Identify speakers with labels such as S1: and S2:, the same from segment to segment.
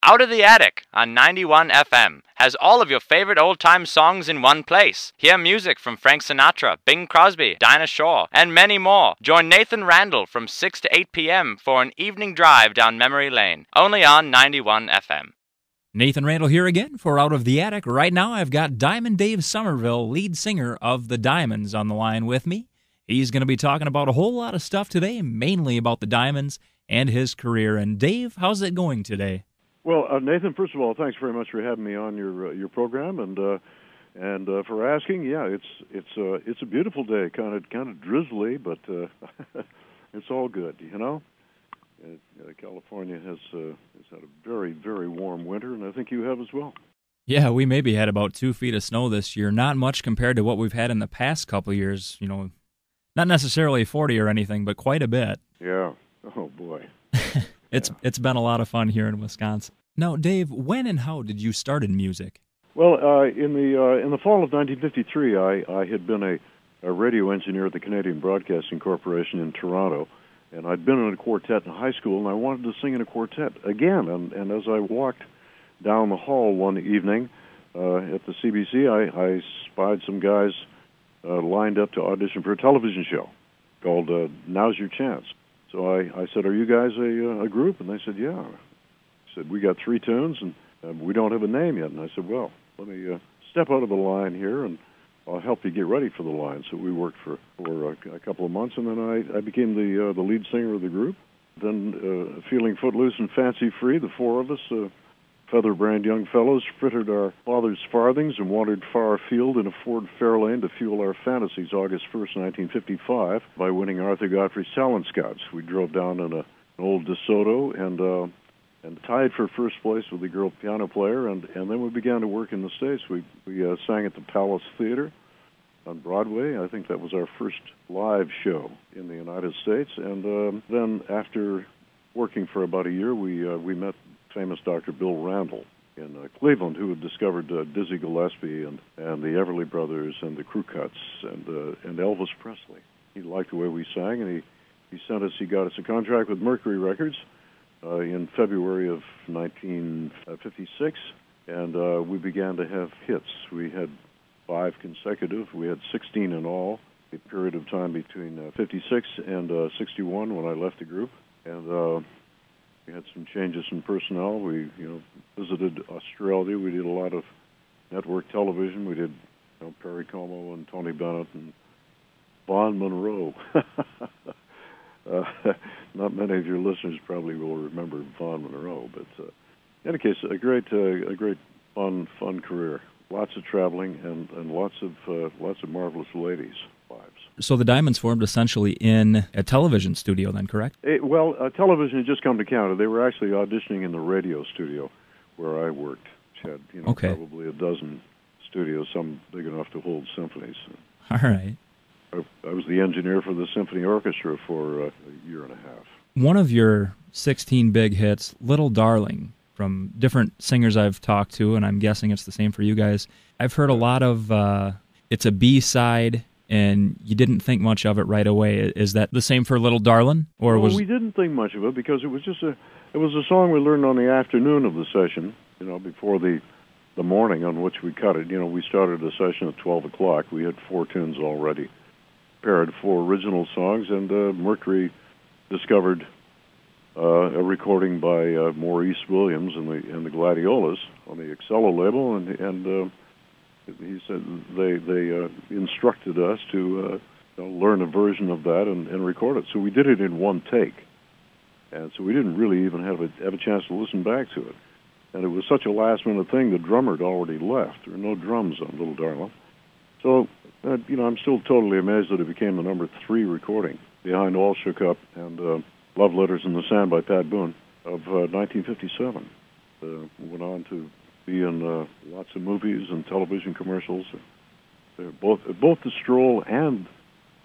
S1: Out of the Attic on 91 FM has all of your favorite old-time songs in one place. Hear music from Frank Sinatra, Bing Crosby, Dinah Shore, and many more. Join Nathan Randall from 6 to 8 p.m. for an evening drive down memory lane, only on 91 FM.
S2: Nathan Randall here again for Out of the Attic. Right now I've got Diamond Dave Somerville, lead singer of the Diamonds, on the line with me. He's going to be talking about a whole lot of stuff today, mainly about the Diamonds and his career. And Dave, how's it going today?
S3: Well, Nathan, first of all, thanks very much for having me on your program, and for asking. Yeah, it's a beautiful day, kind of drizzly, but it's all good, you know. California has had a very, very warm winter, and I think you have as well.
S2: Yeah, we maybe had about 2 feet of snow this year. Not much compared to what we've had in the past couple of years. You know, not necessarily 40 or anything, but quite a bit.
S3: Yeah. Oh boy.
S2: It's been a lot of fun here in Wisconsin. Now, Dave, when and how did you start in music?
S3: Well, in the fall of 1953, I had been a radio engineer at the Canadian Broadcasting Corporation in Toronto, and I'd been in a quartet in high school, and I wanted to sing in a quartet again. And as I walked down the hall one evening at the CBC, I spied some guys lined up to audition for a television show called Now's Your Chance. So I said, "Are you guys a group?" And they said, "Yeah." I said, "We got 3 tunes, and we don't have a name yet." And I said, "Well, let me step out of the line here, and I'll help you get ready for the line." So we worked for a couple of months, and then I became the lead singer of the group. Then, feeling footloose and fancy-free, the 4 of us, feather-brained young fellows, frittered our father's farthings and wandered far afield in a Ford Fairlane to fuel our fantasies August 1st, 1955, by winning Arthur Godfrey's Talent Scouts. We drove down in an old DeSoto and tied for first place with the girl piano player, and then we began to work in the States. We sang at the Palace Theater on Broadway. I think that was our first live show in the United States. And then after working for about a year, we met famous Dr. Bill Randall in Cleveland, who had discovered Dizzy Gillespie and the Everly Brothers and the Crew Cuts and Elvis Presley. He liked the way we sang, and he got us a contract with Mercury Records in February of 1956, and we began to have hits. We had 5 consecutive. We had 16 in all, a period of time between 56 and 61 when I left the group, and we had some changes in personnel. We, visited Australia. We did a lot of network television. We did, Perry Como and Tony Bennett and Vaughn Monroe. Not many of your listeners probably will remember Vaughn Monroe, but in any case, a great fun career. Lots of traveling and lots of marvelous ladies' lives.
S2: So the Diamonds formed essentially in a television studio, then, correct?
S3: Television had just come to Canada. They were actually auditioning in the radio studio where I worked, which had probably a dozen studios, some big enough to hold symphonies.
S2: All right.
S3: I was the engineer for the symphony orchestra for a year and a half. One
S2: of your 16 big hits, Little Darling, from different singers I've talked to, and I'm guessing it's the same for you guys. I've heard a lot of, it's a B-side, and you didn't think much of it right away. Is that the same for Little Darling?
S3: We didn't think much of it because it was a song we learned on the afternoon of the session, before the morning on which we cut it. We started a session at 12 o'clock. We had 4 tunes already prepared, 4 original songs, and Mercury discovered a recording by Maurice Williams and the Gladiolas on the Excello label, and he said they instructed us to learn a version of that and record it. So we did it in one take, and so we didn't really even have a chance to listen back to it. And it was such a last-minute thing. The drummer had already left. There were no drums on Little Darling. So, I'm still totally amazed that it became the number 3 recording behind All Shook Up and Love Letters in the Sand by Pat Boone of 1957. Went on to be in lots of movies and television commercials. Both The Stroll and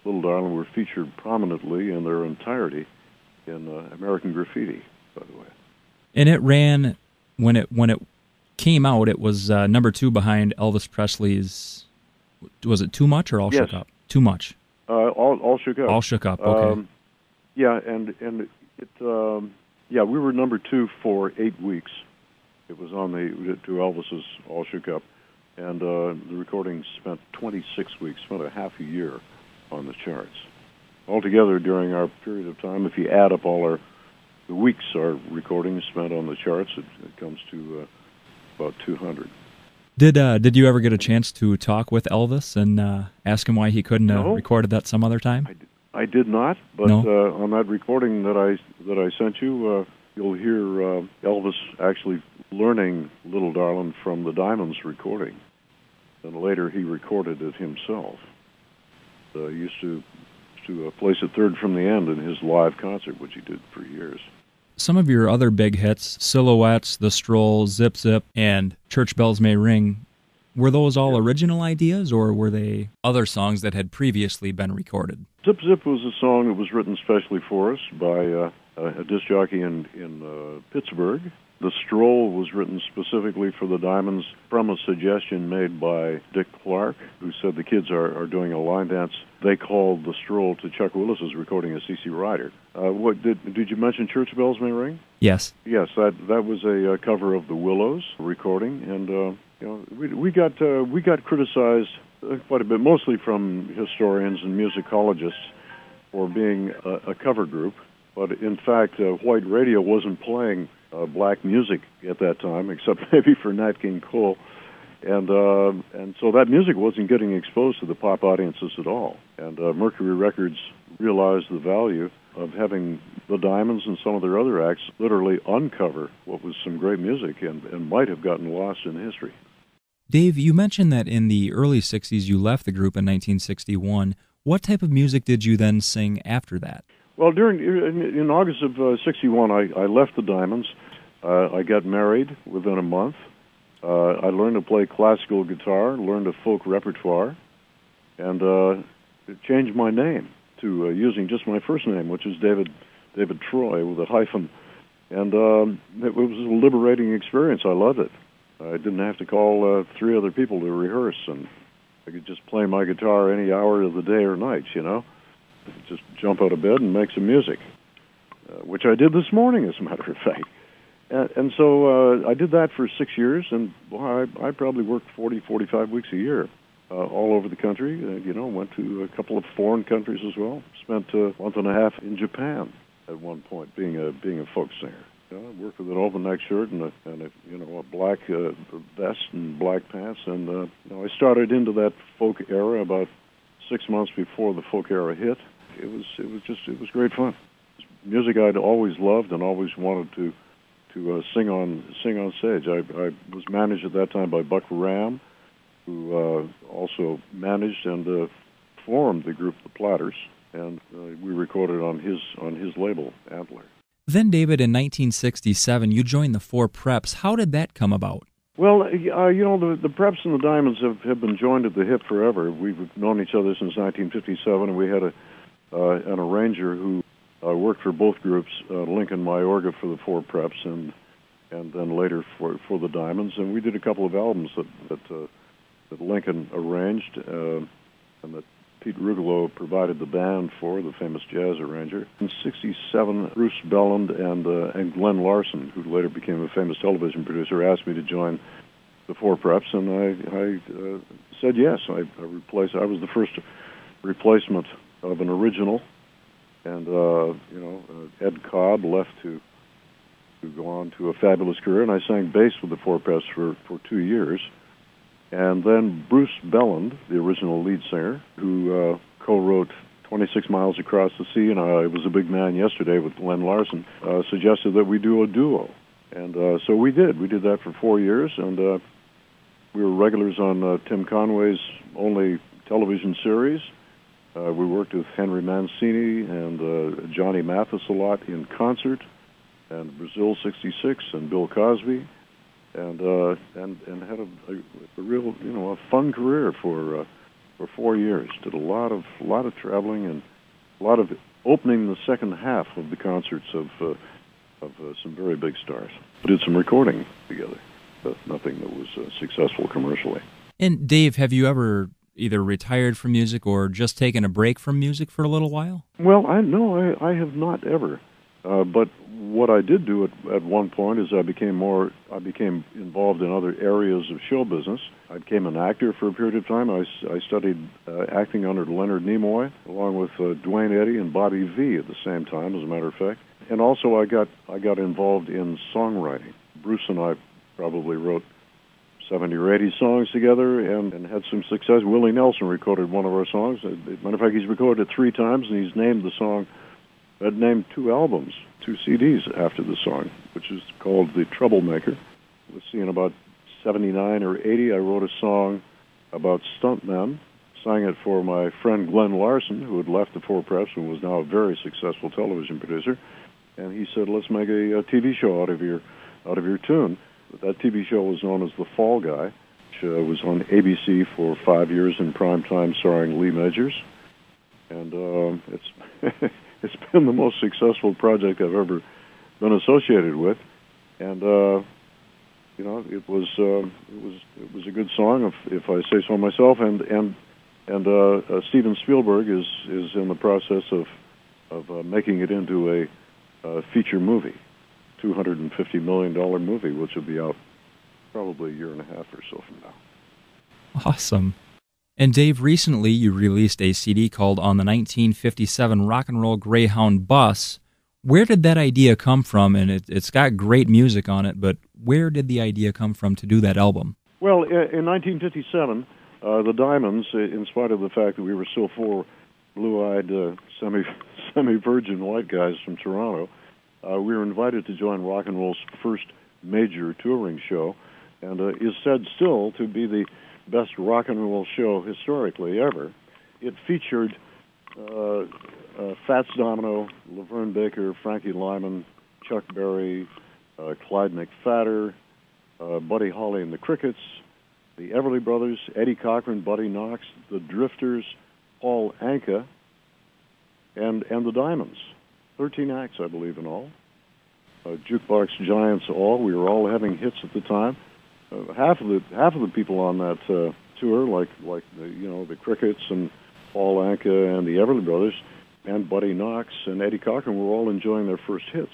S3: Little Darling were featured prominently in their entirety in American Graffiti, by the way.
S2: And it ran, when it came out, it was number 2 behind Elvis Presley's, was it Too Much or All Shook Up? Too Much.
S3: All Shook Up.
S2: All Shook Up, okay.
S3: And it we were number 2 for 8 weeks It was on to Elvis's All Shook Up, and the recording spent 26 weeks, spent a half a year on the charts. Altogether, during our period of time, if you add up all the weeks our recordings spent on the charts, it comes to about 200.
S2: Did you ever get a chance to talk with Elvis and ask him why he couldn't have recorded that some other time?
S3: I did not, but
S2: no?
S3: On that recording that I sent you, you'll hear Elvis actually learning "Little Darlin'" from the Diamonds recording, and later he recorded it himself. He used to place it third from the end in his live concert, which he did for years.
S2: Some of your other big hits, Silhouettes, The Stroll, Zip Zip, and Church Bells May Ring, were those all original ideas, or were they other songs that had previously been recorded?
S3: Zip Zip was a song that was written specially for us by a disc jockey in Pittsburgh. The Stroll was written specifically for the Diamonds from a suggestion made by Dick Clark, who said the kids are doing a line dance. They called The Stroll to Chuck Willis's recording of C.C. Rider. What did you mention Church Bells May Ring?
S2: Yes.
S3: Yes, that was a cover of the Willows recording, and we got criticized quite a bit, mostly from historians and musicologists, for being a cover group. But in fact, white radio wasn't playing black music at that time, except maybe for Nat King Cole, and so that music wasn't getting exposed to the pop audiences at all. And Mercury Records realized the value of having the Diamonds and some of their other acts literally uncover what was some great music and might have gotten lost in history.
S2: Dave, you mentioned that in the early 60s you left the group in 1961. What type of music did you then sing after that?
S3: Well, in August of '61, I left the Diamonds. I got married within a month. I learned to play classical guitar, learned a folk repertoire, and changed my name to using just my first name, which is David Troy with a hyphen. And it was a liberating experience. I loved it. I didn't have to call three other people to rehearse, and I could just play my guitar any hour of the day or night, Just jump out of bed and make some music, which I did this morning, as a matter of fact. And so I did that for 6 years, and I probably worked 40, 45 weeks a year all over the country. Went to a couple of foreign countries as well. Spent a month and a half in Japan at one point, being a folk singer. I worked with an open neck shirt and a black vest and black pants, and I started into that folk era about 6 months before the folk era hit. It was great fun. Music I'd always loved and always wanted to sing on stage. I was managed at that time by Buck Ram, who also managed and formed the group The Platters, and we recorded on his label Antler.
S2: Then, David, in 1967, you joined the Four Preps. How did that come about?
S3: Well, the Preps and the Diamonds have been joined at the hip forever. We've known each other since 1957, and we had an arranger who worked for both groups, Lincoln Mayorga for the Four Preps, and then later for the Diamonds. And we did a couple of albums that Lincoln arranged, and that Pete Rugolo provided the band for, the famous jazz arranger. In '67, Bruce Belland and Glenn Larson, who later became a famous television producer, asked me to join the Four Preps, and I said yes. I was the first replacement of an original, and Ed Cobb left to go on to a fabulous career, and I sang bass with the Four Preps for 2 years. And then Bruce Belland, the original lead singer, who co-wrote 26 Miles Across the Sea, and I Was a Big Man Yesterday with Glenn Larson, suggested that we do a duo. And so we did. We did that for 4 years, and we were regulars on Tim Conway's only television series. We worked with Henry Mancini and Johnny Mathis a lot in concert, and Brazil '66 and Bill Cosby. And had a real a fun career for 4 years. Did a lot of traveling and a lot of opening the second half of the concerts of some very big stars. We did some recording together, but nothing that was successful commercially.
S2: And Dave, have you ever either retired from music or just taken a break from music for a little while?
S3: Well, I have not ever. But what I did do at one point is I became involved in other areas of show business. I became an actor for a period of time. I studied acting under Leonard Nimoy, along with Dwayne Eddy and Bobby Vee at the same time, as a matter of fact. And also I got involved in songwriting. Bruce and I probably wrote 70 or 80 songs together and had some success. Willie Nelson recorded one of our songs. As a matter of fact, he's recorded it 3 times, and he's named the song, named 2 albums, 2 CDs after the song, which is called The Troublemaker. Let's see, in about 79 or 80, I wrote a song about stuntmen, sang it for my friend Glenn Larson, who had left the Four Preps and was now a very successful television producer. And he said, let's make a TV show out of your tune. That TV show was known as The Fall Guy, which was on ABC for 5 years in prime time, starring Lee Majors. And it's been the most successful project I've ever been associated with. And it was a good song, if I say so myself. And Steven Spielberg is in the process of making it into a feature movie, $250 million movie, which will be out probably a year and a half or so from now.
S2: Awesome. And Dave, recently you released a CD called On the 1957 Rock and Roll Greyhound Bus. Where did that idea come from? And it's got great music on it, but where did the idea come from to do that album?
S3: Well, in 1957, the Diamonds, in spite of the fact that we were still 4 blue-eyed, semi-virgin white guys from Toronto, we were invited to join rock and roll's first major touring show, and is said still to be the best rock and roll show historically ever. It featured Fats Domino, Laverne Baker, Frankie Lyman, Chuck Berry, Clyde McPhatter, Buddy Holly and the Crickets, the Everly Brothers, Eddie Cochran, Buddy Knox, the Drifters, Paul Anka, and the Diamonds. 13 acts, I believe, in all. Jukebox giants all. We were all having hits at the time. Half of the people on that tour, like the Crickets and Paul Anka and the Everly Brothers, and Buddy Knox and Eddie Cochran, were all enjoying their first hits.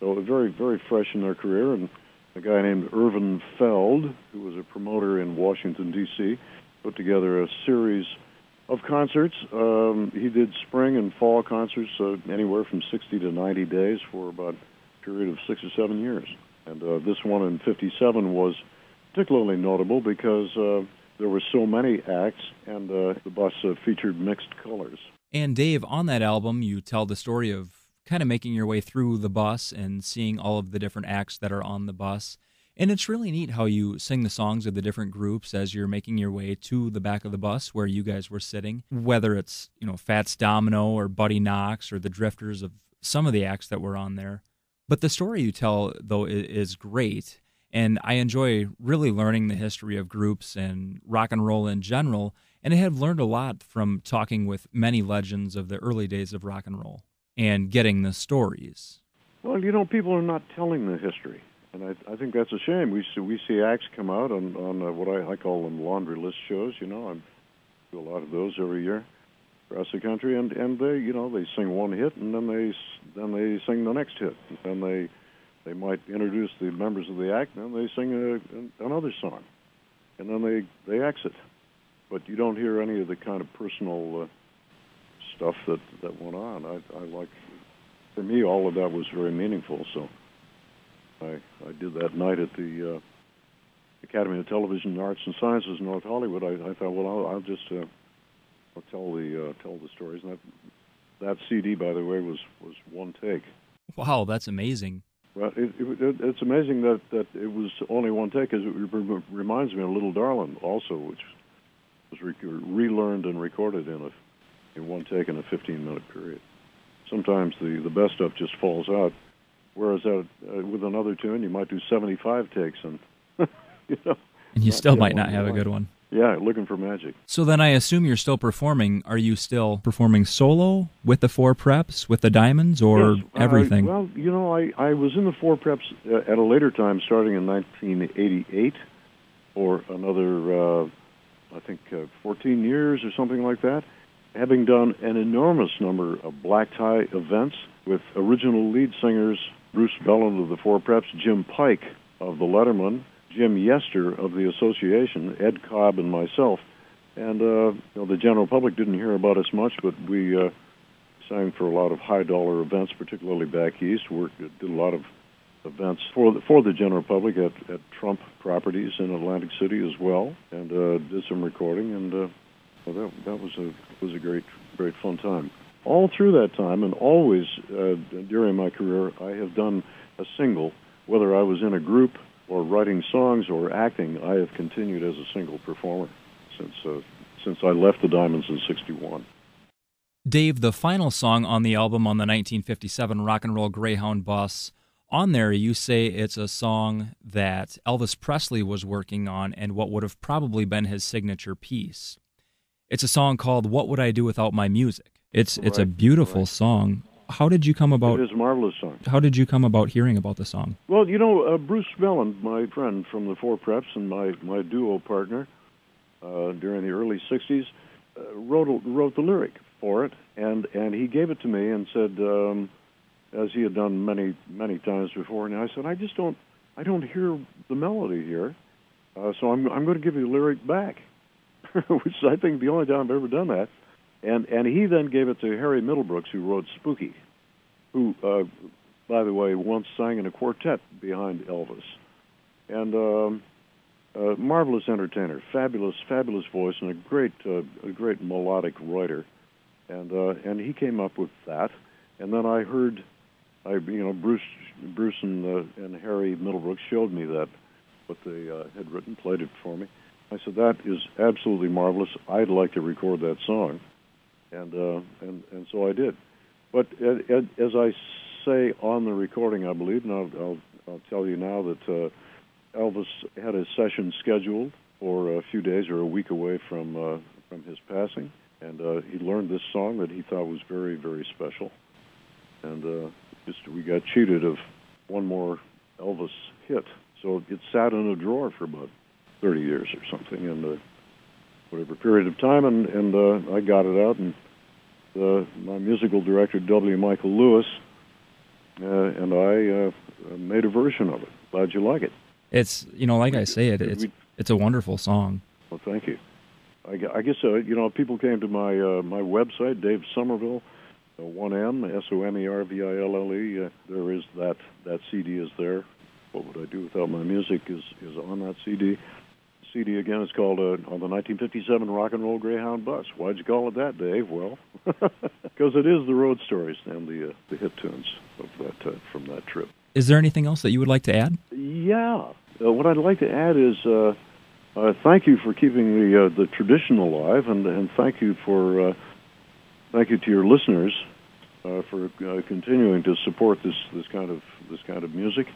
S3: So very, very fresh in their career. And a guy named Irvin Feld, who was a promoter in Washington, D.C., put together a series of concerts. He did spring and fall concerts, anywhere from 60 to 90 days for about a period of 6 or 7 years. And this one in 57 was particularly notable because there were so many acts, and the bus featured mixed colors.
S2: And Dave, on that album, you tell the story of kind of making your way through the bus and seeing all of the different acts that are on the bus. And it's really neat how you sing the songs of the different groups as you're making your way to the back of the bus where you guys were sitting, whether it's, Fats Domino or Buddy Knox or the Drifters, of some of the acts that were on there. But the story you tell, though, is great, and I enjoy really learning the history of groups and rock and roll in general, and I have learned a lot from talking with many legends of the early days of rock and roll and getting the stories.
S3: Well, people are not telling the history. And I think that's a shame. We see acts come out on what I call them laundry list shows. I do a lot of those every year across the country, and they sing one hit, and then they sing the next hit, and then they might introduce the members of the act, and then they sing another song, and then they exit. But you don't hear any of the kind of personal stuff that went on. I like, for me, all of that was very meaningful. So I did that night at the Academy of Television Arts and Sciences in North Hollywood. I thought, well, I'll just I'll tell the stories. And that CD, by the way, was one take.
S2: Wow, that's amazing.
S3: Well, it's amazing that it was only one take, because it reminds me of Little Darlin' also, which was relearned and recorded in one take in a 15-minute period. Sometimes the best stuff just falls out. Whereas with another tune, you might do 75 takes, and
S2: and you still might not have a good one.
S3: Yeah, looking for magic.
S2: So then I assume you're still performing. Are you still performing solo with the Four Preps, with the Diamonds, or
S3: yes,
S2: everything?
S3: Well, I was in the Four Preps at a later time, starting in 1988, for another, I think, 14 years or something like that, having done an enormous number of black tie events with original lead singers Bruce Belland of the Four Preps, Jim Pike of the Letterman, Jim Yester of the Association, Ed Cobb, and myself. And the general public didn't hear about us much, but we sang for a lot of high-dollar events, particularly back east. Did a lot of events for the general public at Trump properties in Atlantic City as well, and did some recording, and that was a great fun time. All through that time, and always during my career, I have done a single, whether I was in a group or writing songs or acting. I have continued as a single performer since I left the Diamonds in '61.
S2: Dave, the final song on the album, on the 1957 Rock and Roll Greyhound Bus, on there you say it's a song that Elvis Presley was working on and what would have probably been his signature piece. It's a song called What Would I Do Without My Music? It's a beautiful song. How did you come about?
S3: It is a marvelous song.
S2: How did you come about hearing about the song?
S3: Well, Bruce Belland, my friend from the Four Preps and my duo partner during the early '60s, wrote the lyric for it, and he gave it to me and said, as he had done many times before, and I said, I don't hear the melody here, so I'm going to give you the lyric back, which is, I think, the only time I've ever done that. And he then gave it to Harry Middlebrooks, who wrote Spooky, who, by the way, once sang in a quartet behind Elvis. And marvelous entertainer, fabulous voice, and a great melodic writer. And he came up with that. And then I heard, Bruce and Harry Middlebrooks showed me what they had written, played it for me. I said, that is absolutely marvelous. I'd like to record that song. And so I did. But as I say on the recording, I believe, and I'll tell you now that Elvis had a session scheduled for a few days or a week away from his passing, and he learned this song that he thought was very, very special. And we got cheated of one more Elvis hit, so it sat in a drawer for about 30 years or something, and whatever period of time, and I got it out, and my musical director, W. Michael Lewis, and I made a version of it. Glad you like it.
S2: It's, like I say, it's a wonderful song.
S3: Well, thank you. I guess, people came to my website, Dave Somerville, 1M, Somerville. There is that CD is there. What Would I Do Without My Music is on that CD. CD again is called on the 1957 Rock and Roll Greyhound Bus. Why'd you call it that, Dave? Well, because it is the road stories and the hit tunes of that from that trip.
S2: Is there anything else that you would like to add?
S3: Yeah, what I'd like to add is thank you for keeping the tradition alive, and thank you to your listeners for continuing to support this kind of music.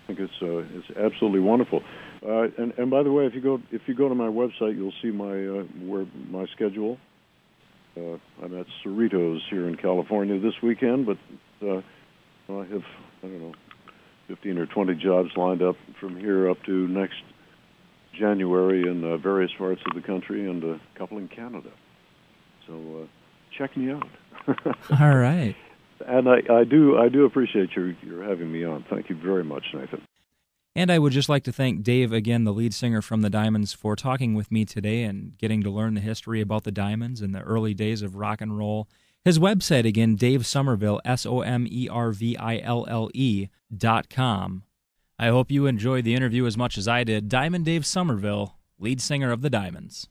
S3: I think it's absolutely wonderful. And by the way, if you go to my website, you'll see my schedule. I'm at Cerritos here in California this weekend, but I have 15 or 20 jobs lined up from here up to next January in various parts of the country and a couple in Canada. So check me out.
S2: All right.
S3: And I do appreciate your having me on. Thank you very much, Nathan.
S2: And I would just like to thank Dave, again, the lead singer from the Diamonds, for talking with me today and getting to learn the history about the Diamonds and the early days of rock and roll. His website, again, Dave Somerville, SOMERVILLE.com. I hope you enjoyed the interview as much as I did. Diamond Dave Somerville, lead singer of the Diamonds.